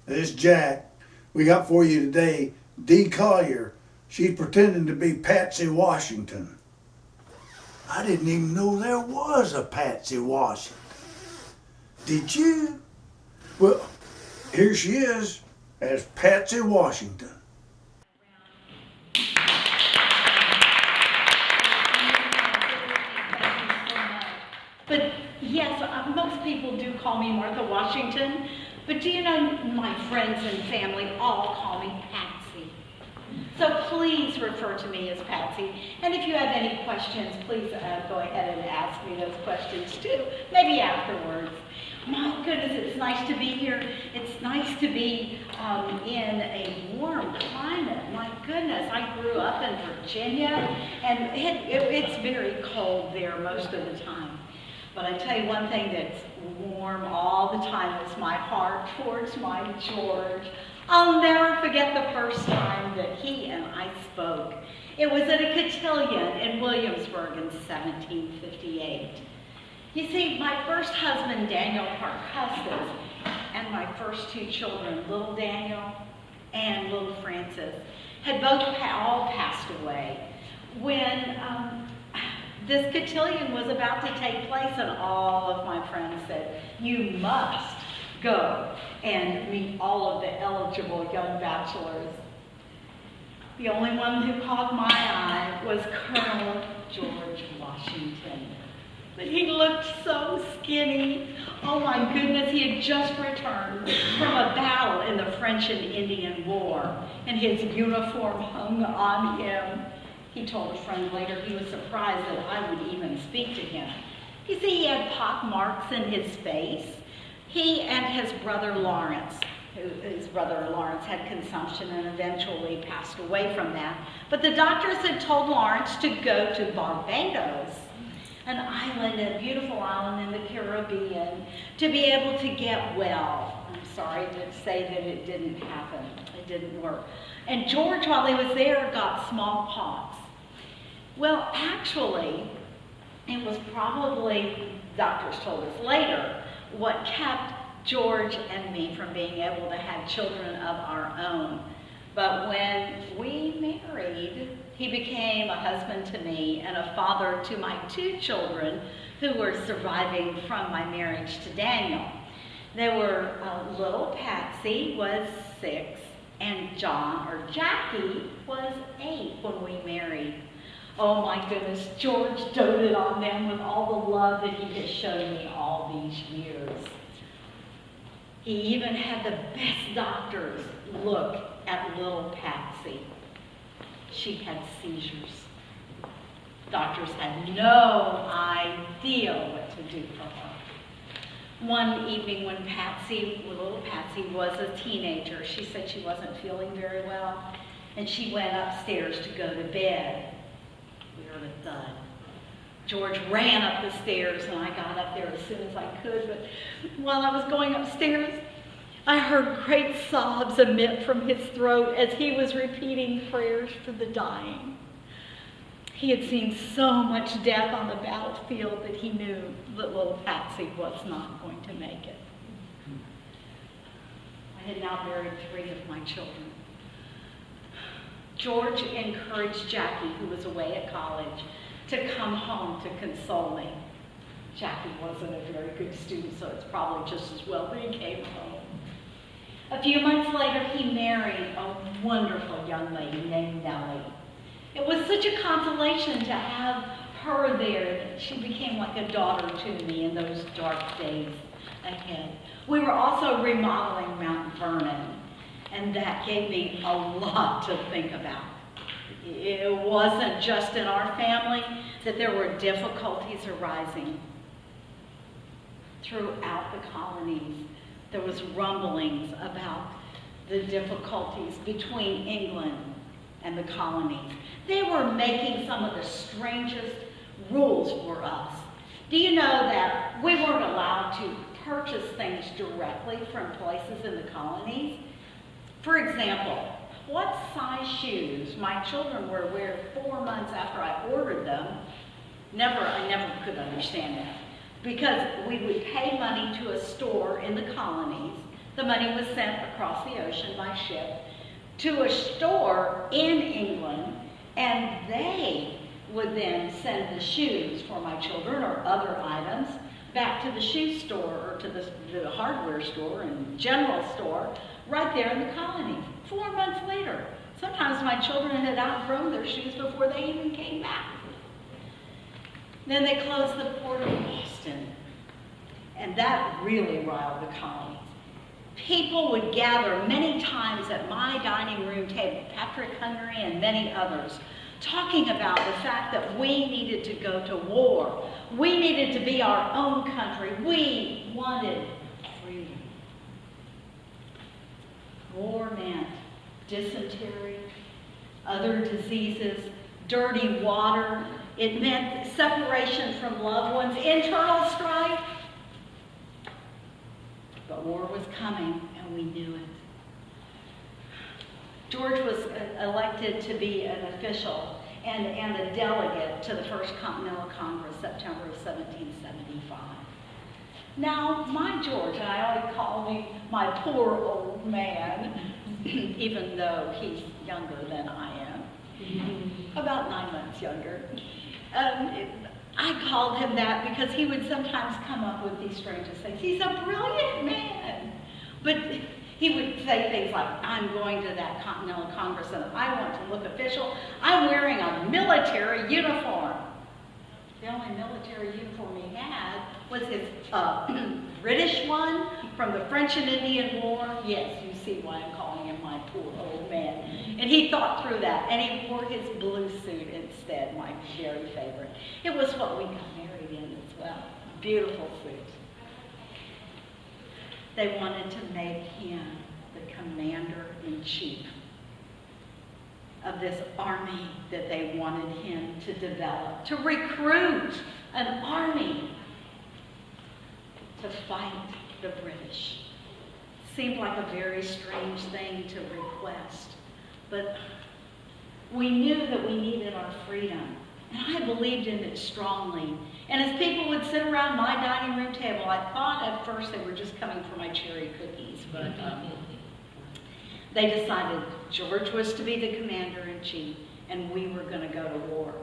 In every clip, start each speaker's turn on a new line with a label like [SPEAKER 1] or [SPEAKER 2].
[SPEAKER 1] This Jack. We got for you today Dee Collier. She's pretending to be Patsy Washinton. I didn't even know there was a Patsy Washington. Did you? Well, here she is as Patsy Washinton.
[SPEAKER 2] But yes, most people do call me Martha Washington, but do you know my friends and family all call me Patsy? So please refer to me as Patsy. And if you have any questions, please go ahead and ask me those questions too, maybe afterwards. My goodness, it's nice to be here. It's nice to be in a warm climate. My goodness, I grew up in Virginia, and it's very cold there most of the time. But I tell you one thing that's warm all the time is my heart towards my George. I'll never forget the first time that he and I spoke. It was at a cotillion in Williamsburg in 1758. You see, my first husband, Daniel Patsys, and my first two children, little Daniel and little Francis, had both all passed away when this cotillion was about to take place, and all of my friends said, "You must go and meet all of the eligible young bachelors." The only one who caught my eye was Colonel George Washington. But he looked so skinny. Oh my goodness, he had just returned from a battle in the French and Indian War, and his uniform hung on him. He told a friend later he was surprised that I would even speak to him. You see, he had pock marks in his face. He and his brother Lawrence, his brother Lawrence had consumption and eventually passed away from that. But the doctors had told Lawrence to go to Barbados, an island, a beautiful island in the Caribbean, to be able to get well. I'm sorry to say that it didn't happen. It didn't work. And George, while he was there, got smallpox. Well, actually, it was probably, doctors told us later, what kept George and me from being able to have children of our own. But when we married, he became a husband to me and a father to my two children who were surviving from my marriage to Daniel. They were, little Patsy was 6, and Jackie was 8 when we married. Oh my goodness, George doted on them with all the love that he has shown me all these years. He even had the best doctors look at little Patsy. She had seizures. Doctors had no idea what to do for her. One evening when little Patsy was a teenager, she said she wasn't feeling very well, and she went upstairs to go to bed. We heard a thud. George ran up the stairs, and I got up there as soon as I could, but while I was going upstairs, I heard great sobs emit from his throat as he was repeating prayers for the dying. He had seen so much death on the battlefield that he knew that little Patsy was not going to make it. I had now buried 3 of my children. George encouraged Jackie, who was away at college, to come home to console me. Jackie wasn't a very good student, so it's probably just as well that he came home. A few months later, he married a wonderful young lady named Nellie. It was such a consolation to have her there that she became like a daughter to me in those dark days ahead. We were also remodeling Mount Vernon, and that gave me a lot to think about. It wasn't just in our family that there were difficulties arising. Throughout the colonies, there was rumblings about the difficulties between England and the colonies. They were making some of the strangest rules for us. Do you know that we weren't allowed to purchase things directly from places in the colonies? For example, what size shoes my children were wearing 4 months after I ordered them, I never could understand that. Because we would pay money to a store in the colonies The money was sent across the ocean by ship to a store in England, and they would then send the shoes for my children or other items back to the shoe store or to the hardware store and general store right there in the colony. 4 months later. Sometimes my children had outgrown their shoes before they even came back. Then they closed the port of Boston, and that really riled the colonies. People would gather many times at my dining room table, Patrick Henry and many others, talking about the fact that we needed to go to war. We needed to be our own country. We wanted freedom. War meant dysentery, other diseases, dirty water. It meant separation from loved ones, internal strife. But war was coming, and we knew it. George was elected to be an official and a delegate to the First Continental Congress, September of 1775. Now, my George, and I always call him my poor old man, even though he's younger than I am, about 9 months younger. I called him that because he would sometimes come up with these strangest things. He's a brilliant man. But he would say things like, I'm going to that Continental Congress and I want to look official. I'm wearing a military uniform. The only military uniform he had was his British one from the French and Indian War. Yes, you see why I'm calling him my poor old man. And he thought through that, and he wore his blue suit instead, my very favorite. It was what we got married in as well. Beautiful suit. They wanted to make him the commander-in-chief of this army that they wanted him to develop, to recruit an army to fight the British. Seemed like a very strange thing to request, but we knew that we needed our freedom, and I believed in it strongly. And as people would sit around my dining room table, I thought at first they were just coming for my cherry cookies, but they decided George was to be the commander-in-chief, and we were going to go to war.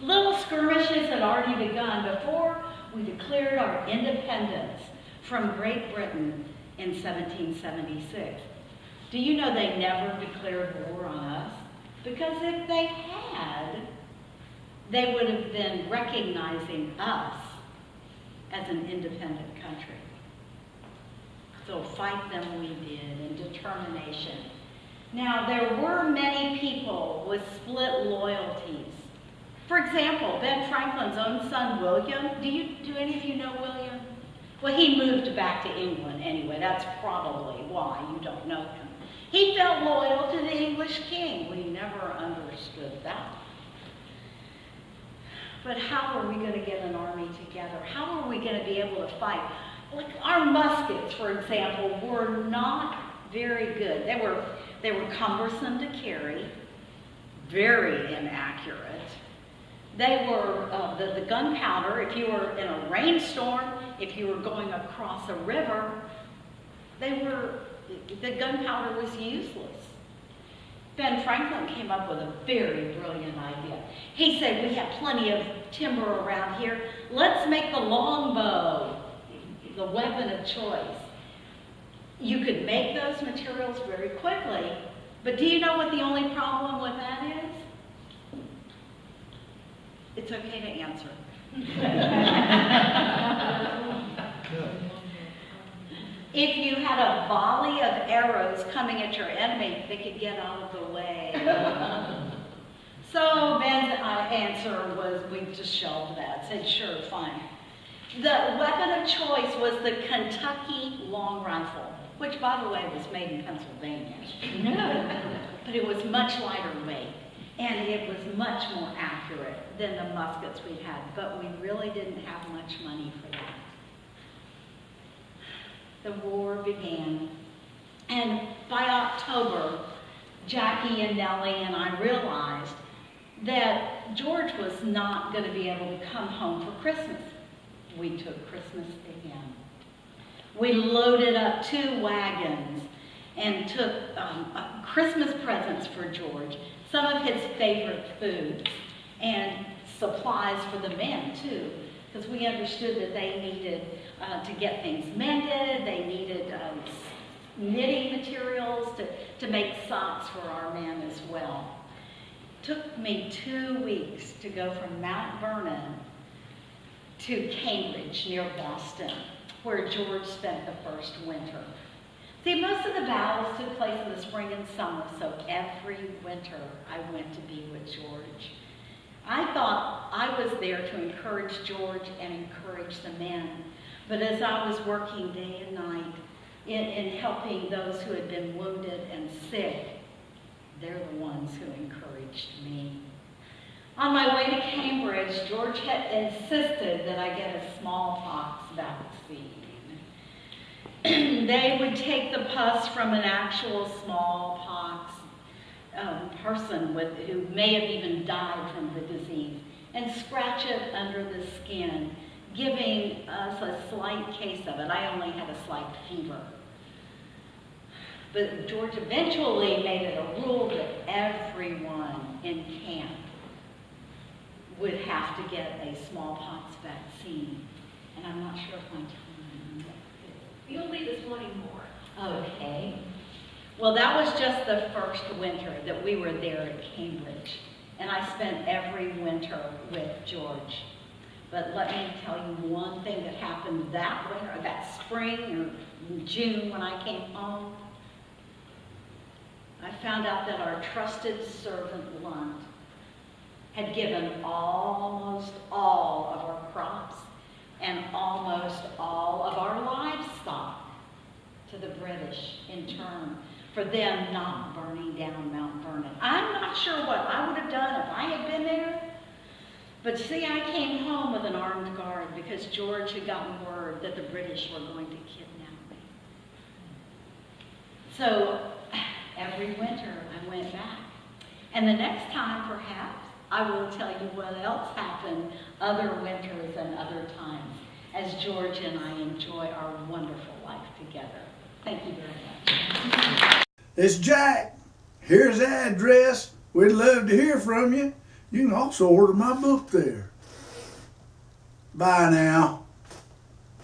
[SPEAKER 2] Little skirmishes had already begun before we declared our independence from Great Britain in 1776. Do you know they never declared war on us? Because if they had, they would have been recognizing us as an independent country. So fight them we did, and determination. Now, there were many people with split loyalties. For example, Ben Franklin's own son, William. Do any of you know William? Well, he moved back to England anyway. That's probably why you don't know him. He felt loyal to the English king. We never understood that. But how are we going to get an army together? How are we going to be able to fight? Like our muskets, for example, were not very good. They were cumbersome to carry, very inaccurate. They were, the gunpowder, if you were in a rainstorm, if you were going across a river, the gunpowder was useless. Ben Franklin came up with a very brilliant idea. He said, we have plenty of timber around here. Let's make the longbow the weapon of choice. You could make those materials very quickly, but do you know what the only problem with that is? It's okay to answer. If you had a volley of arrows coming at your enemy, they could get out of the way. So Ben's answer was, we just shelved that. Said, sure, fine. The weapon of choice was the Kentucky long rifle, which, by the way, was made in Pennsylvania. But it was much lighter weight, and it was much more accurate than the muskets we had. But we really didn't have much money for that. The war began, and by October, Jackie and Nellie and I realized that George was not going to be able to come home for Christmas. We took Christmas to him. We loaded up 2 wagons and took Christmas presents for George, some of his favorite foods, and supplies for the men too, because we understood that they needed to get things mended, they needed knitting materials to make socks for our men as well. It took me 2 weeks to go from Mount Vernon to Cambridge near Boston, where George spent the first winter. See, most of the battles took place in the spring and summer, so every winter I went to be with George. I thought I was there to encourage George and encourage the men, but as I was working day and night in helping those who had been wounded and sick, they're the ones who encouraged me. On my way to Cambridge, George had insisted that I get a smallpox vaccine. They would take the pus from an actual smallpox person who may have even died from the disease and scratch it under the skin, giving us a slight case of it. I only had a slight fever. But George eventually made it a rule that everyone in camp would have to get a smallpox vaccine. And I'm not sure if my time.
[SPEAKER 3] You'll leave this morning more.
[SPEAKER 2] Okay. Well, that was just the first winter that we were there at Cambridge. And I spent every winter with George. But let me tell you one thing that happened that winter, that spring or June when I came home. I found out that our trusted servant Lunt had given almost all of our crops and almost all of our livestock to the British in turn for them not burning down Mount Vernon. I'm not sure what I would have done if I had been there, but see, I came home with an armed guard because George had gotten word that the British were going to kidnap me. So every winter I went back. And the next time, perhaps, I will tell you what else happened other winters and other times as George and I enjoy our wonderful life together. Thank you very much.
[SPEAKER 1] It's Jack. Here's the address. We'd love to hear from you. You can also order my book there. Bye now.